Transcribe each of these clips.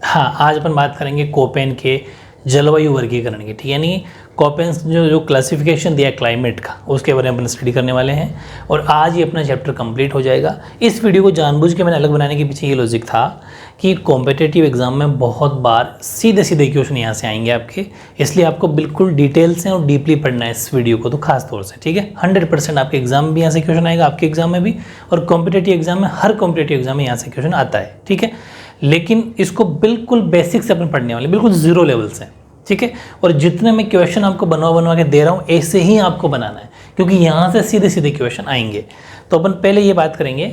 हाँ, आज अपन बात करेंगे कोपेन के जलवायु वर्गीकरण की, ठीक है। यानी कोपेन जो क्लासिफिकेशन दिया है क्लाइमेट का, उसके बारे में अपन स्टडी करने वाले हैं और आज ये अपना चैप्टर कंप्लीट हो जाएगा। इस वीडियो को जानबूझ के मैंने अलग बनाने के पीछे ये लॉजिक था कि कॉम्पिटिटिव एग्जाम में बहुत बार सीधे सीधे क्वेश्चन यहाँ से आएंगे आपके, इसलिए आपको बिल्कुल डिटेल से और डीपली पढ़ना है इस वीडियो को, तो खास तौर से, ठीक है। 100% आपके एग्जाम में भी यहाँ से क्वेश्चन आएगा, आपके एग्जाम में भी, और कॉम्पिटिटिव एग्जाम में, हर कॉम्पिटिटिव एग्जाम में यहाँ से क्वेश्चन आता है, ठीक है। लेकिन इसको बिल्कुल बेसिक से अपन पढ़ने वाले, बिल्कुल जीरो लेवल से, ठीक है। और जितने मैं क्वेश्चन आपको बनवा के दे रहा हूँ, ऐसे ही आपको बनाना है, क्योंकि यहाँ से सीधे सीधे क्वेश्चन आएंगे। तो अपन पहले ये बात करेंगे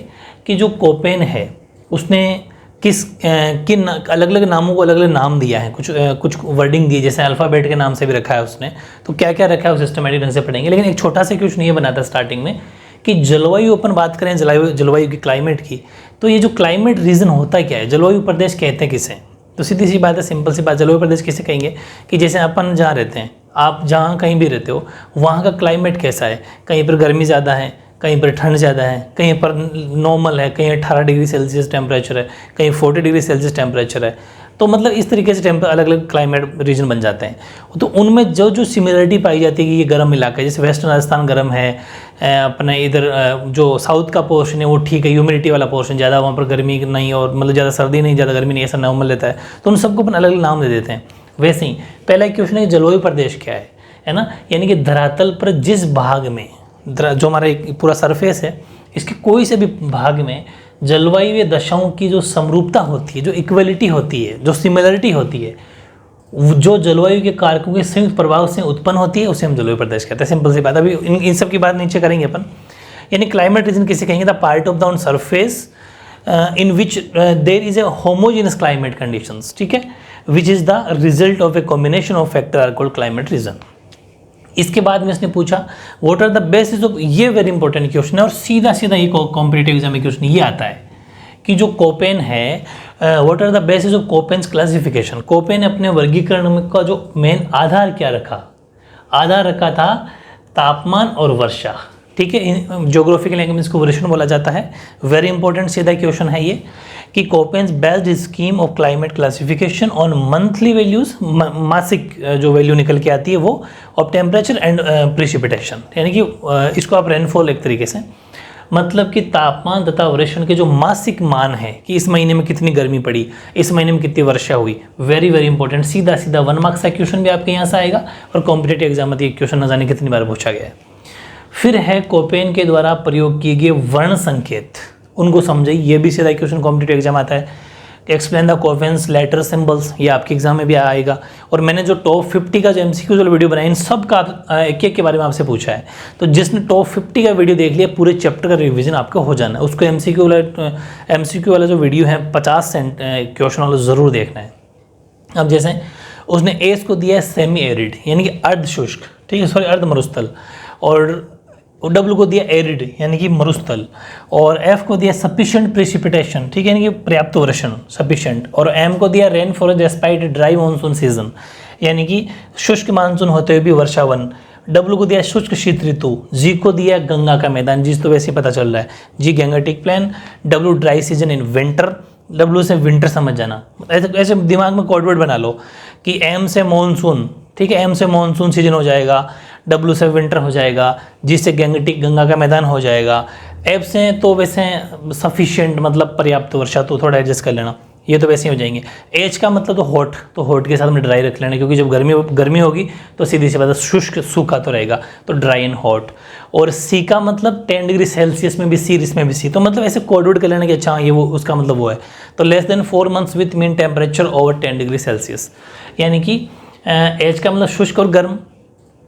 कि जो कोपेन है उसने किन अलग अलग नामों को अलग अलग नाम दिया है, कुछ वर्डिंग दी, जैसे अल्फ़ाबेट के नाम से भी रखा है उसने, तो क्या क्या रखा है वो सिस्टमेटिक ढंग से पढ़ेंगे। लेकिन एक छोटा सा क्वेश्चन ये बनाता है स्टार्टिंग में कि जलवायु, अपन बात करें जलवायु की, क्लाइमेट की, तो ये जो क्लाइमेट रीजन होता क्या है, जलवायु प्रदेश कहते हैं किसे? तो सीधी सी बात है, सिंपल सी बात, जलवायु प्रदेश किसे कहेंगे कि जैसे अपन जहाँ रहते हैं, आप जहाँ कहीं भी रहते हो, वहाँ का क्लाइमेट कैसा है, कहीं पर गर्मी ज़्यादा है, कहीं पर ठंड ज़्यादा है, कहीं पर नॉर्मल है, कहीं 18 डिग्री सेल्सियस टेम्परेचर है, कहीं 40 डिग्री सेल्सियस टेम्परेचर है। तो मतलब इस तरीके से अलग अलग क्लाइमेट रीजन बन जाते हैं। तो उनमें जो जो सिमिलरिटी पाई जाती है कि ये गर्म इलाका है, जैसे वेस्टर्न राजस्थान गर्म है, अपने इधर जो साउथ का पोर्शन है वो ठीक है, ह्यूमिडिटी वाला पोर्शन ज़्यादा, वहाँ पर गर्मी नहीं और मतलब ज़्यादा सर्दी नहीं, ज़्यादा गर्मी नहीं, ऐसा नॉर्मल रहता है। तो उन सबको अपन अलग अलग नाम दे देते हैं। वैसे ही पहला क्वेश्चन है जलवायु प्रदेश क्या है ना, यानी कि धरातल पर जिस भाग में, जो हमारा एक पूरा सरफेस है, इसके कोई से भी भाग में जलवायु दशाओं की जो समरूपता होती है, जो इक्वलिटी होती है, जो सिमिलरिटी होती है, जो जलवायु के कारकों के संयुक्त प्रभाव से उत्पन्न होती है, उसे हम जलवायु प्रदेश कहते हैं। सिंपल सी बात, अभी इन सब की बात नीचे करेंगे अपन। यानी क्लाइमेट रीजन किसे कहेंगे? The part of the on surface in which there is a homogenous climate conditions, ठीक है, which is the result of a combination of factor are called climate region. इसके बाद में इसने पूछा what are the basis of, ये very important question है और सीधा सीधा ये कॉम्पिटिटिव एग्जाम में क्वेश्चन ये आता है कि जो कोपेन है, what are the basis of Koppen's classification. Koppen ने अपने वर्गीकरण का जो मेन आधार क्या रखा? आधार रखा था तापमान और वर्षा, ठीक है। ज्योग्राफिकल लैंग्वेज में इसको वर्षण बोला जाता है। वेरी इंपॉर्टेंट सीधा क्वेश्चन है ये कि Koppen's based scheme of climate classification on monthly values, मासिक जो वैल्यू निकल के आती है वो, ऑफ टेम्परेचर एंड प्रेसिपिटेशन, यानी कि इसको आप रेनफॉल एक तरीके से, मतलब कि तापमान तथा वर्षण के जो मासिक मान है कि इस महीने में कितनी गर्मी पड़ी, इस महीने में कितनी वर्षा हुई। वेरी वेरी इंपॉर्टेंट, सीधा सीधा 1 मार्क्स का क्वेश्चन भी आपके यहाँ से आएगा और कॉम्पिटिटिव एग्जाम में ये क्वेश्चन न जाने कितनी बार पूछा गया है। फिर है कोपेन के द्वारा प्रयोग किए गए वर्ण संकेत, उनको समझिए, ये भी सीधा क्वेश्चन कॉम्पिटिटिव एग्जाम आता है। Explain the Köppen's letter symbols, ये आपके एग्जाम में भी आएगा। और मैंने जो टॉप 50 का जो MCQ वाला वीडियो बनाया, इन सब का एक एक के बारे में आपसे पूछा है। तो जिसने टॉप 50 का वीडियो देख लिया, पूरे चैप्टर का रिवीजन आपका हो जाना है। उसको MCQ वाला जो वीडियो है 50 क्वेश्चन वाला ज़रूर देखना है। अब जैसे उसने एस को दिया है सेमी एरिड, यानी कि अर्ध शुष्क, ठीक है, सॉरी अर्ध मरुस्थल, और डब्ल्यू को दिया एरिड यानी कि मरुस्थल, और एफ को दिया सफिशिएंट प्रेसिपिटेशन, ठीक है, यानी कि पर्याप्त वर्षण, सफिशिएंट, और एम को दिया rain for despite dry monsoon season, यानी कि शुष्क मानसून होते हुए भी वर्षावन। डब्ल्यू को दिया शुष्क शीत ऋतु, जी को दिया गंगा का मैदान, जिस तो वैसे ही पता चल रहा है, G Gangetic plain, W dry season in winter, W से विंटर समझ जाना। ऐसे दिमाग में कोड वर्ड बना लो कि एम से मानसून, ठीक है, एम से मानसून सीजन हो जाएगा, डब्ल्यू से विंटर हो जाएगा, जी से गैंगेटिक गंगा का मैदान हो जाएगा, एफ से तो वैसे सफिशिएंट मतलब पर्याप्त वर्षा, तो थोड़ा एडजस्ट कर लेना, ये तो वैसे ही हो जाएंगे। एच का मतलब तो हॉट के साथ में ड्राई रख लेना, क्योंकि जब गर्मी होगी तो सीधी सी बात है शुष्क सूखा तो रहेगा, तो ड्राई एंड हॉट। और सी का मतलब 10 डिग्री सेल्सियस में भी सी, इसमें भी सी, तो मतलब ऐसे कोड वर्ड कर लेना कि अच्छा ये वो उसका मतलब वो है। तो less than 4 months with mean temperature over 10 degree Celsius, यानी कि एच का मतलब शुष्क और गर्म,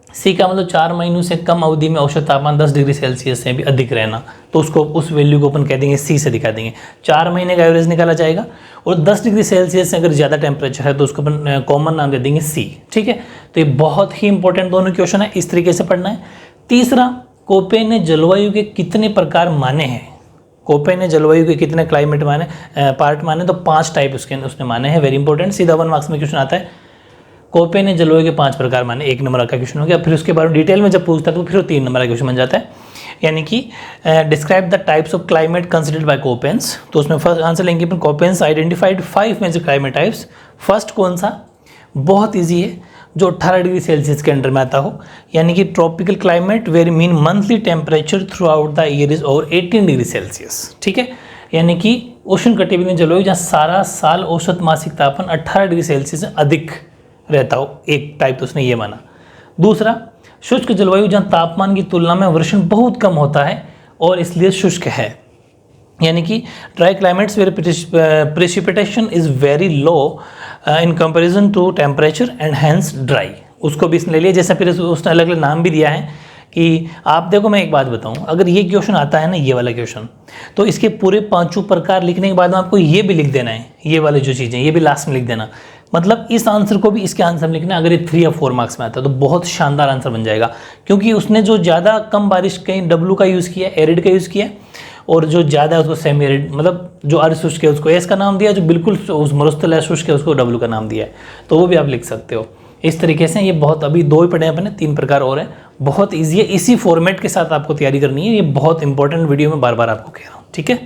सी का मतलब 4 महीनों से कम अवधि में औसत तापमान 10 डिग्री सेल्सियस से भी अधिक रहना, तो उसको उस वैल्यू को अपन कह देंगे सी से दिखा देंगे। 4 महीने का एवरेज निकाला जाएगा, और 10 डिग्री सेल्सियस से अगर ज़्यादा टेम्परेचर है तो उसको अपन कॉमन नाम दे देंगे सी, ठीक है। तो ये बहुत ही इंपॉर्टेंट दोनों क्वेश्चन है, इस तरीके से पढ़ना है। तीसरा, कोपेन ने जलवायु के कितने प्रकार माने हैं? कोपेन ने जलवायु के कितने क्लाइमेट माने, पार्ट माने, तो 5 टाइप उसने माने हैं। वेरी इंपॉर्टेंट, सीधा 1 मार्क्स में क्वेश्चन आता है। कोपेन ने जलवायु के 5 प्रकार माने, 1 नंबर का क्वेश्चन हो गया। फिर उसके बारे में डिटेल में जब पूछता है तो फिर 3 नंबर का क्वेश्चन बन जाता है। यानी कि describe the types of climate considered by Koppen's. तो उसमें फर्स्ट आंसर लेंगे अपन, Koppen's identified 5 major climate types. First कौन सा, बहुत ईजी है, जो 18 डिग्री सेल्सियस के अंडर में आता हो, यानी कि tropical climate where mean monthly temperature throughout the year is over 18 degree Celsius. ठीक है, यानी कि उष्ण कटिबंधीय जलवायु जहाँ सारा साल औसत मासिक तापमान 18 डिग्री सेल्सियस से अधिक रहता हो, एक टाइप तो उसने ये माना। दूसरा, शुष्क जलवायु जहाँ तापमान की तुलना में वर्षण बहुत कम होता है और इसलिए शुष्क है, यानी कि dry climates where precipitation is very low in comparison to temperature and hence dry, उसको भी इसने ले लिया। जैसा फिर उसने अलग अलग नाम भी दिया है कि आप देखो, मैं एक बात बताऊं, अगर ये क्वेश्चन आता है ना, ये वाला क्वेश्चन, तो इसके पूरे 5 प्रकार लिखने के बाद में आपको ये भी लिख देना है, ये वाली जो चीज़ें ये भी लास्ट में लिख देना। मतलब इस आंसर को भी इसके आंसर में लिखना, अगर ये 3 या 4 मार्क्स में आता है तो बहुत शानदार आंसर बन जाएगा, क्योंकि उसने जो ज़्यादा कम बारिश कहीं डब्लू का यूज़ किया, एरिड का यूज़ किया, और जो ज़्यादा है उसको सेमी एरिड, मतलब जो अर्ध शुष्क है उसको एस का नाम दिया, जो बिल्कुल उस मरुस्थल शुष्क है उसको डब्लू का नाम दिया है, तो वो भी आप लिख सकते हो इस तरीके से। ये बहुत, अभी 2 ही पढ़े हैं अपने, 3 प्रकार और हैं, बहुत ईजी है, इसी फॉर्मेट के साथ आपको तैयारी करनी है। ये बहुत इंपॉर्टेंट वीडियो में बार बार आपको कह रहा हूँ, ठीक है।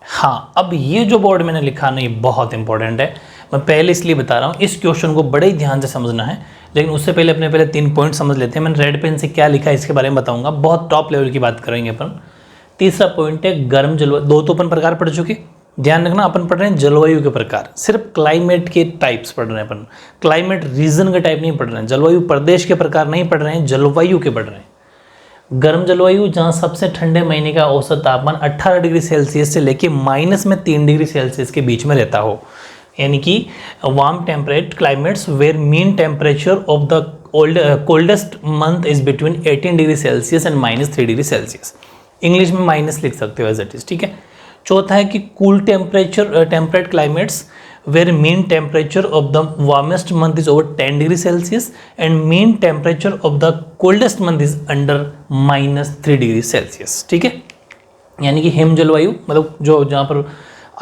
हाँ, अब ये जो बोर्ड मैंने लिखा ना, ये बहुत इंपॉर्टेंट है, मैं पहले इसलिए बता रहा हूँ, इस क्वेश्चन को बड़े ही ध्यान से समझना है, लेकिन उससे पहले अपने पहले 3 पॉइंट समझ लेते हैं। मैंने रेड पेन से क्या लिखा है इसके बारे में बताऊंगा, बहुत टॉप लेवल की बात करेंगे अपन। तीसरा पॉइंट है गर्म जलवायु, 2 तो अपन प्रकार पढ़ चुके, ध्यान रखना अपन पढ़ रहे हैं जलवायु के प्रकार, सिर्फ क्लाइमेट के टाइप्स पढ़ रहे हैं अपन, क्लाइमेट रीजन के टाइप नहीं पढ़ रहे हैं, जलवायु प्रदेश के प्रकार नहीं पढ़ रहे हैं, जलवायु के पढ़ रहे हैं। गर्म जलवायु जहाँ सबसे ठंडे महीने का औसत तापमान 18 डिग्री सेल्सियस से लेके -3 डिग्री सेल्सियस के बीच में रहता हो, यानी कि warm temperate climates where mean temperature of the coldest month is between 18 degree Celsius and -3 degree Celsius. English में माइनस लिख सकते हो एज इट इज, ठीक है। चौथा है कि cool temperate climates where mean temperature of the warmest month is over 10 degree Celsius and mean temperature of the coldest month is under -3 degree Celsius, ठीक है। यानी कि हिम जलवायु, मतलब जो जहाँ पर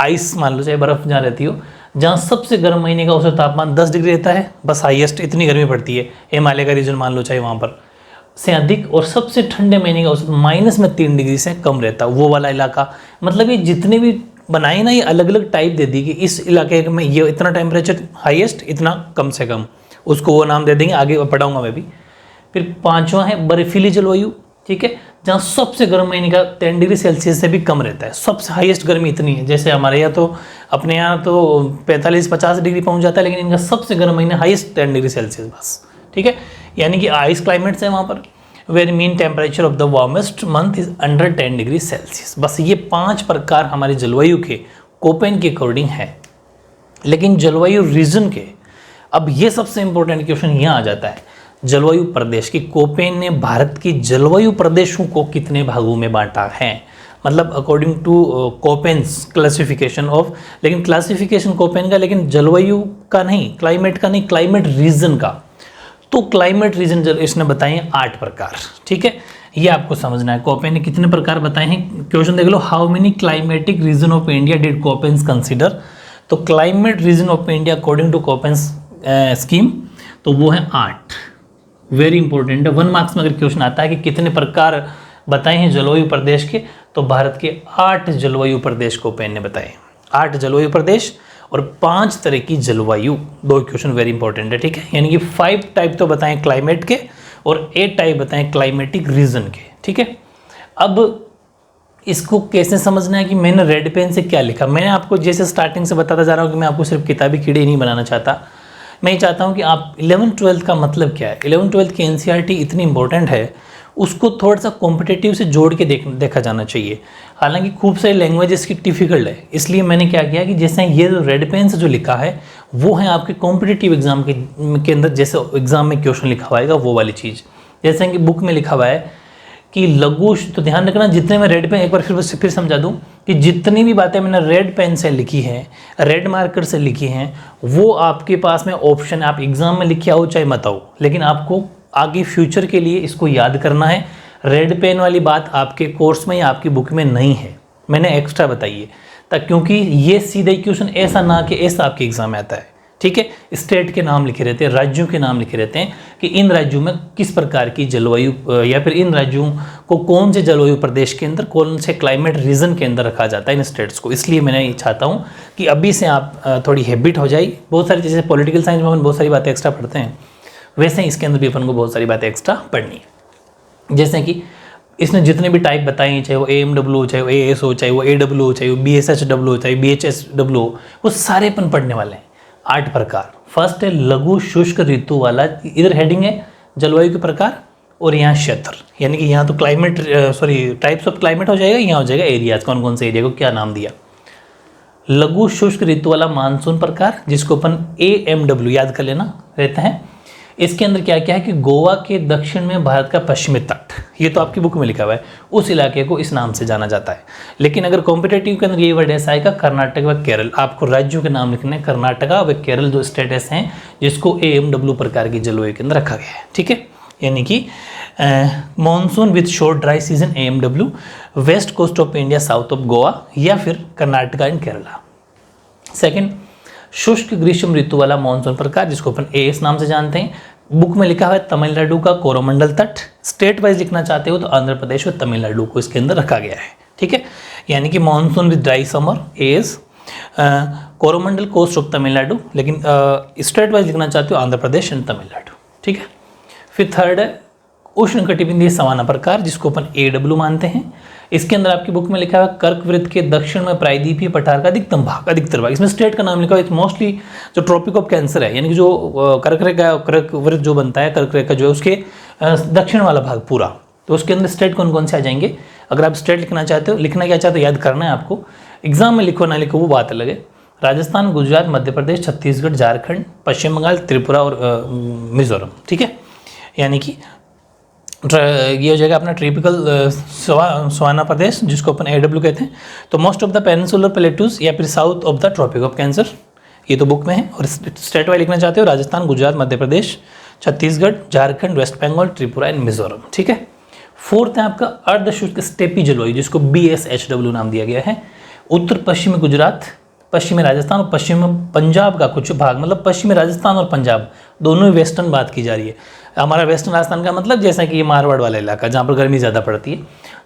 आइस मान लो, चाहे बर्फ जहाँ रहती हो, जहाँ सबसे गर्म महीने का औसत तापमान 10 डिग्री रहता है, बस हाईएस्ट इतनी गर्मी पड़ती है, हिमालय का रीजन मान लो चाहे वहाँ पर से अधिक, और सबसे ठंडे महीने का औसत -3 डिग्री से कम रहता है, वो वाला इलाका। मतलब ये जितने भी बनाए ना, ये अलग अलग टाइप दे दी कि इस इलाके में ये इतना टेम्परेचर हाईएस्ट, इतना कम से कम, उसको वो नाम दे देंगे, आगे पढ़ाऊंगा मैं भी। फिर 5वां है बर्फीली जलवायु, ठीक है, जहाँ सबसे गर्म महीने का 10 डिग्री सेल्सियस से भी कम रहता है, सबसे हाईएस्ट गर्मी इतनी है। जैसे हमारे यहाँ तो, अपने यहाँ तो 45-50 डिग्री पहुँच जाता है, लेकिन इनका सबसे गर्म महीने हाईएस्ट 10 डिग्री सेल्सियस बस, ठीक है। यानी कि आइस क्लाइमेट्स है वहाँ पर, where mean temperature of the warmest month is under 10 degree Celsius. बस ये 5 प्रकार हमारे जलवायु के कोपेन के अकॉर्डिंग है। लेकिन जलवायु रीजन के, अब ये सबसे इंपॉर्टेंट क्वेश्चन यहाँ आ जाता है, जलवायु प्रदेश की कोपेन ने भारत की जलवायु प्रदेशों को कितने भागों में बांटा है, मतलब according to Köppen's classification of, लेकिन क्लासिफिकेशन कोपेन का, लेकिन जलवायु का नहीं, क्लाइमेट का नहीं, क्लाइमेट रीजन का। तो क्लाइमेट रीजन इसने बताए हैं 8 प्रकार, ठीक है, ये आपको समझना है। कोपेन ने कितने प्रकार बताए हैं, क्वेश्चन देख लो, how many climatic region of India did Koppen's consider. तो climate region of India according to Koppen's scheme, तो वो है 8, वेरी इंपॉर्टेंट है। 1 मार्क्स में अगर क्वेश्चन आता है कि कितने प्रकार बताए हैं जलवायु प्रदेश के, तो भारत के 8 जलवायु प्रदेश कोपेन ने बताए, 8 जलवायु प्रदेश और 5 तरह की जलवायु। 2 क्वेश्चन वेरी इंपॉर्टेंट है, ठीक है। यानी कि 5 टाइप तो बताएं क्लाइमेट के और 8 टाइप बताएं क्लाइमेटिक रीजन के, ठीक है। अब इसको कैसे समझना है कि मैंने रेड पेन से क्या लिखा, मैंने आपको जैसे स्टार्टिंग से बताता जा रहा हूँ कि मैं आपको सिर्फ किताबी कीड़े नहीं बनाना चाहता, मैं ये चाहता हूँ कि आप 11th-12th का मतलब क्या है, 11th-12th की NCERT इतनी इंपॉर्टेंट है, उसको थोड़ा सा कॉम्पिटिटिव से जोड़ के देखा जाना चाहिए। हालांकि खूब सारी लैंग्वेजेस की डिफ़िकल्ट है, इसलिए मैंने क्या किया कि जैसे ये जो रेड पेन से जो लिखा है वो है आपके कॉम्पिटिटिव एग्जाम के अंदर, जैसे एग्जाम में क्वेश्चन लिखा हुआ है वो वाली चीज़। जैसे कि बुक में लिखा हुआ है कि लघु, तो ध्यान रखना, जितने मैं रेड पेन, एक बार फिर समझा दूं कि जितनी भी बातें मैंने रेड पेन से लिखी हैं, रेड मार्कर से लिखी हैं, वो आपके पास में ऑप्शन, आप एग्जाम में लिखे आओ चाहे मत आओ, लेकिन आपको आगे फ्यूचर के लिए इसको याद करना है। रेड पेन वाली बात आपके कोर्स में या आपकी बुक में नहीं है, मैंने एक्स्ट्रा बताई है, क्योंकि ये सीधे क्वेश्चन ऐसा ना कि ऐसा आपके एग्जाम में आता है, ठीक है, स्टेट के नाम लिखे रहते हैं, राज्यों के नाम लिखे रहते हैं कि इन राज्यों में किस प्रकार की जलवायु या फिर इन राज्यों को कौन से जलवायु प्रदेश के अंदर, कौन से क्लाइमेट रीजन के अंदर रखा जाता है इन स्टेट्स को। इसलिए मैंने ये चाहता हूँ कि अभी से आप थोड़ी हैबिट हो जाए। बहुत सारी चीज़ें पॉलिटिकल साइंस में अपन बहुत सारी बातें एक्स्ट्रा पढ़ते हैं, वैसे ही इसके अंदर भी अपन को बहुत सारी बातें एक्स्ट्रा पढ़नी है। जैसे कि इसने जितने भी टाइप बताए हैं, चाहे वो AMW हो, चाहे वो AS हो, चाहे वो AW हो, चाहे वो BSHW हो, चाहे BHSW हो, वो सारे अपन पढ़ने वाले हैं। 8 प्रकार। फर्स्ट है लघु शुष्क ऋतु वाला, इधर हेडिंग है जलवायु के प्रकार और यहाँ क्षेत्र, यानी कि यहाँ तो क्लाइमेट टाइप्स ऑफ क्लाइमेट हो जाएगा, यहाँ हो जाएगा एरियाज, कौन कौन से एरिया को क्या नाम दिया। लघु शुष्क ऋतु वाला मानसून प्रकार, जिसको अपन AMW याद कर लेना रहता है। इसके अंदर क्या क्या है कि गोवा के दक्षिण में भारत का पश्चिमी तट, ये तो आपकी बुक में लिखा हुआ है, उस इलाके को इस नाम से जाना जाता है। लेकिन अगर कॉम्पिटेटिव के अंदर ये वर्ड ऐसा आएगा कर्नाटक व केरल, आपको राज्यों के नाम लिखने हैं, कर्नाटका व केरल जो स्टेट्स हैं जिसको AMW प्रकार की जलवायु के अंदर रखा गया है। ठीक है, यानी कि monsoon with short dry season AMW, west coast of India south of Goa, या फिर कर्नाटका एंड केरला। सेकेंड, शुष्क ग्रीष्म ऋतु वाला मानसून प्रकार, जिसको अपन AS नाम से जानते हैं। बुक में लिखा हुआ है तमिलनाडु का कोरोमंडल तट। स्टेट वाइज लिखना चाहते हो तो आंध्र प्रदेश और तमिलनाडु को इसके अंदर रखा गया है। ठीक है, यानी कि monsoon with dry summer AS, Coromandel coast of Tamil Nadu, लेकिन स्टेट वाइज लिखना चाहते हो आंध्र प्रदेश एंड तमिलनाडु। ठीक है, फिर थर्ड है उष्णकटिबंधीय सवाना प्रकार, जिसको अपन AW मानते हैं। इसके अंदर आपकी बुक में लिखा हुआ कर्कवृत्त के दक्षिण में प्रायद्वीपीय पठार का अधिकतर भाग, इसमें स्टेट का नाम लिखा हुआ है। मोस्टली जो ट्रॉपिक ऑफ कैंसर है, यानी कि जो कर्कवृत्त जो बनता है, कर्करेखा जो है उसके दक्षिण वाला भाग पूरा, तो उसके अंदर स्टेट कौन कौन से आ जाएंगे। अगर आप स्टेट लिखना चाहते हो, लिखना क्या चाहते हो याद करना है आपको, एग्जाम में लिखो ना लिखो वो बात अलग है। राजस्थान, गुजरात, मध्य प्रदेश, छत्तीसगढ़, झारखंड, पश्चिम बंगाल, त्रिपुरा और मिजोरम। ठीक है, यानी कि ये हो जाएगा अपना ट्रिपिकल सवाना प्रदेश, जिसको अपन AW कहते हैं। तो most of the peninsular plateaus या फिर south of the tropic of Cancer, ये तो बुक में है। और स्टेट वाइज लिखना चाहते हो राजस्थान, गुजरात, मध्य प्रदेश, छत्तीसगढ़, झारखंड, वेस्ट बंगाल, त्रिपुरा एंड मिजोरम। ठीक है, फोर्थ है आपका अर्धशुष्क स्टेपी जलवायु, जिसको BSHW नाम दिया गया है। उत्तर पश्चिमी गुजरात, पश्चिमी राजस्थान और पश्चिमी पंजाब का कुछ भाग, मतलब पश्चिमी राजस्थान और पंजाब दोनों ही वेस्टर्न बात की जा रही है। हमारा वेस्टर्न राजस्थान का मतलब जैसा कि ये मारवाड़ वाला इलाका जहाँ पर गर्मी ज़्यादा पड़ती है,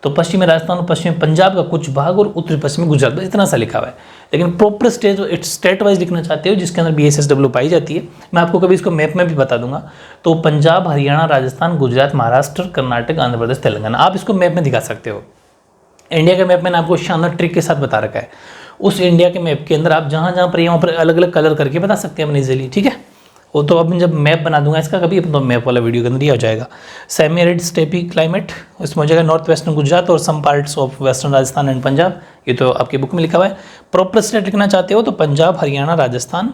तो पश्चिमी राजस्थान और पश्चिमी पंजाब का कुछ भाग और उत्तरी पश्चिमी गुजरात, बस इतना सा लिखा हुआ है। लेकिन प्रॉपर स्टेट वाइज लिखना चाहते हो जिसके अंदर BSHW पाई जाती है, मैं आपको कभी इसको मैप में भी बता दूंगा। तो पंजाब, हरियाणा, राजस्थान, गुजरात, महाराष्ट्र, कर्नाटक, आंध्र प्रदेश, तेलंगाना, आप इसको मैप में दिखा सकते हो। इंडिया के मैप मैंने आपको शानदार ट्रिक के साथ बता रखा है। उस इंडिया के मैप के अंदर आप जहाँ जहाँ पर यहाँ पर अलग अलग कलर करके बता सकते हैं अपनी इजीली। ठीक है, वो तो अब जब मैप बना दूंगा इसका कभी, तो मैप वाला वीडियो के अंदर ही हो जाएगा। सेमी एरिड स्टेपी क्लाइमेट, इसमें हो जाएगा नॉर्थ वेस्टर्न गुजरात और some parts of western Rajasthan and Punjab, ये तो आपकी बुक में लिखा हुआ है। प्रॉपर स्टेट लिखना चाहते हो तो पंजाब, हरियाणा, राजस्थान,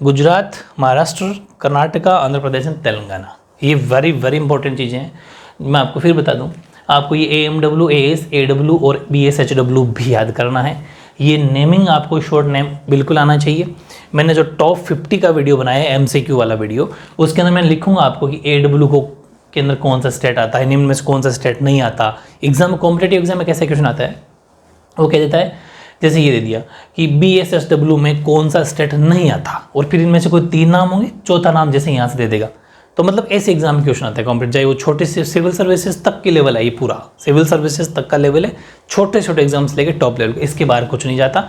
गुजरात, महाराष्ट्र, कर्नाटका, आंध्र प्रदेश एंड तेलंगाना। ये वेरी वेरी इंपॉर्टेंट चीज़ें हैं। मैं आपको फिर बता दूँ, आपको ये AMW, AS, AW और BSHW भी याद करना है। ये नेमिंग आपको शॉर्ट नेम बिल्कुल आना चाहिए। मैंने जो टॉप 50 का वीडियो बनाया है, MCQ वाला वीडियो, उसके अंदर मैं लिखूंगा आपको कि AW को के अंदर कौन सा स्टेट आता है, निम्न में से कौन सा स्टेट नहीं आता। एग्जाम में, कॉम्पिटेटिव एग्जाम में कैसा क्वेश्चन आता है, वो कह देता है जैसे ये दे दिया कि BSHW में कौन सा स्टेट नहीं आता, और फिर इनमें से कोई 3 नाम होंगे, चौथा नाम जैसे यहाँ से दे देगा। तो मतलब ऐसे एग्जाम क्वेश्चन आता है कॉम्पिटेटिव, चाहे वो छोटे से सिविल सर्विसेज तक की लेवल है, ये पूरा सिविल सर्विसेज तक का लेवल है, छोटे छोटे एग्जाम्स लेके टॉप लेवल, इसके बाहर कुछ नहीं जाता।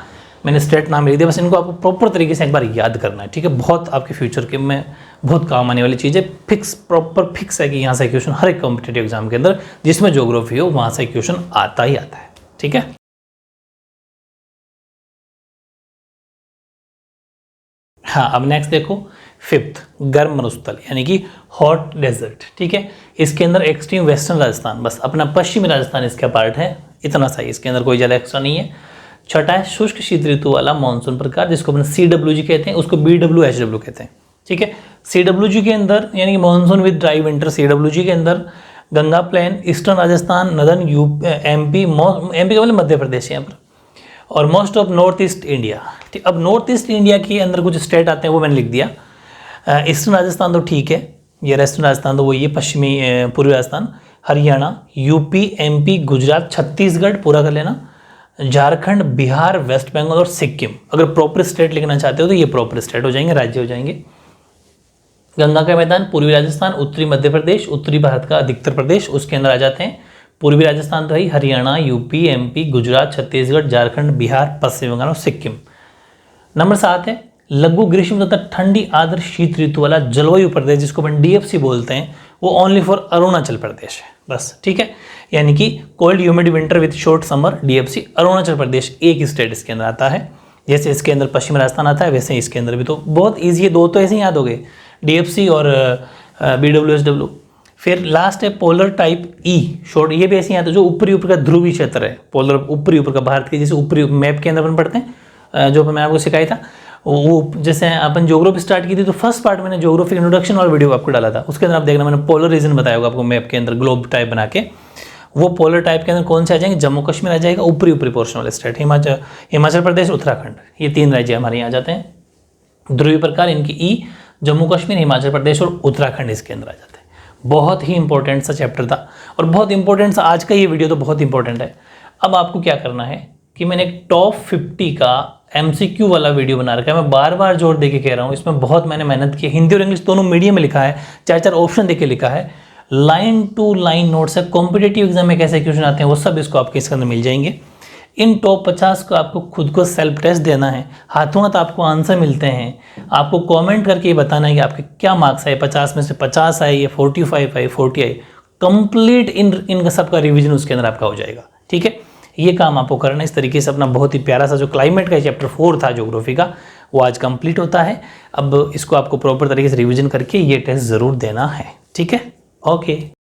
मैंने स्टेट नाम लिख दिया, बस इनको आपको प्रॉपर तरीके से एक बार याद करना है। ठीक है, बहुत आपके फ्यूचर के में बहुत काम आने वाली चीज़ है। फिक्स, प्रॉपर फिक्स है कि यहाँ से क्वेश्चन हर एक कॉम्पिटेटिव एग्जाम के अंदर जिसमें ज्योग्राफी हो वहाँ से क्वेश्चन आता ही आता है। ठीक है, हाँ, अब नेक्स्ट देखो, फिफ्थ गर्म मरुस्थल यानी कि हॉट डेजर्ट। ठीक है, इसके अंदर एक्सट्रीम वेस्टर्न राजस्थान, बस अपना पश्चिमी राजस्थान इसका पार्ट है, इतना सा ही, इसके अंदर कोई ज़्यादा एक्स्ट्रा नहीं है। छठा है शुष्क शीत ऋतु वाला मानसून प्रकार, जिसको अपन CWG कहते हैं, उसको BWHW कहते हैं। ठीक है, CWG के अंदर यानी कि monsoon with dry winter, CWG के अंदर गंगा प्लेन, ईस्टर्न राजस्थान, नदन MP का मतलब मध्य प्रदेश यहाँ पर, और most of north east India. ठीक, अब नॉर्थ ईस्ट इंडिया के अंदर कुछ स्टेट आते हैं, वो मैंने लिख दिया। ईस्टर्न राजस्थान तो ठीक है, ये वेस्टर्न राजस्थान तो वही है, पश्चिमी पूर्वी राजस्थान, हरियाणा, UP, MP, गुजरात, छत्तीसगढ़ पूरा कर लेना, झारखंड, बिहार, वेस्ट बंगाल और सिक्किम। अगर प्रॉपर स्टेट लिखना चाहते हो तो ये प्रॉपर स्टेट हो जाएंगे, राज्य हो जाएंगे। गंगा का मैदान पूर्वी राजस्थान, उत्तरी मध्य प्रदेश, उत्तरी भारत का अधिकतर प्रदेश उसके अंदर आ जाते हैं। पूर्वी राजस्थान तो है हरियाणा, यूपी, एमपी, गुजरात, छत्तीसगढ़, झारखंड, बिहार, पश्चिम बंगाल और सिक्किम। नंबर 7 है लघु ग्रीष्म तथा ठंडी आर्द्र शीत ऋतु वाला जलवायु प्रदेश, जिसको अपन डीएफसी बोलते हैं, वो ओनली फॉर अरुणाचल प्रदेश है बस, ठीक है। यानी कि cold humid winter with short summer, DFC Arunachal Pradesh एक स्टेट इसके अंदर आता है। जैसे इसके अंदर पश्चिम राजस्थान आता है वैसे इसके अंदर भी, तो बहुत ईजी है, दो तो ऐसे ही याद हो गए, डीएफसी और BWSW। फिर लास्ट है पोलर टाइप ई शॉर्ट, ये भी ऐसे ही आता है जो ऊपरी ऊपर का ध्रुवी क्षेत्र है, पोलर ऊपरी ऊपर का भारत के, जैसे ऊपरी मैप के अंदर अपन पढ़ते हैं, जो मैं आपको सिखाया था वो, जैसे अपन ज्योग्राफी स्टार्ट की थी तो फर्स्ट पार्ट मैंने ज्योग्राफी इंट्रोडक्शन वाला वीडियो आपको डाला था, उसके अंदर आप देखना मैंने पोलर रीजन बताया होगा आपको मैप के अंदर ग्लोब टाइप बना के। वो पोलर टाइप के अंदर कौन से आ जाएंगे, जम्मू कश्मीर आ जाएगा, ऊपरी ऊपरी पोर्शन वाले स्टेट, हिमाचल प्रदेश, उत्तराखंड, ये 3 राज्य हमारे यहाँ आ जाते हैं। ध्रुवीय प्रकार इनकी ई, जम्मू कश्मीर, हिमाचल प्रदेश और उत्तराखंड इसके अंदर आ जाते हैं। बहुत ही इंपॉर्टेंट सा चैप्टर था और बहुत इंपॉर्टेंट सा आज का ये वीडियो तो बहुत इंपॉर्टेंट है। अब आपको क्या करना है कि मैंने एक टॉप 50 का MCQ वाला वीडियो बना रखा है, मैं बार बार जोर दे के कह रहा हूँ, इसमें बहुत मैंने मेहनत की, हिंदी और इंग्लिश दोनों मीडियम में लिखा है, 4 ऑप्शन देके लिखा है, लाइन टू लाइन नोट्स है, कॉम्पिटेटिव एग्जाम में कैसे क्वेश्चन आते हैं वो सब इसको आपके इसके अंदर मिल जाएंगे। इन टॉप 50 को आपको खुद को सेल्फ टेस्ट देना है, हाथों हाथ आपको आंसर मिलते हैं, आपको कमेंट करके ये बताना है कि आपके क्या मार्क्स आए, 50 में से 50 आए या 45 आए, 40 आए, कंप्लीट इन सब का रिवीजन उसके अंदर आपका हो जाएगा, ठीक है। ये काम आपको करना है। इस तरीके से अपना बहुत ही प्यारा सा जो क्लाइमेट का चैप्टर 4 था ज्योग्राफी का, वो आज कंप्लीट होता है। अब इसको आपको प्रॉपर तरीके से रिवीजन करके ये टेस्ट ज़रूर देना है, ठीक है। ओके।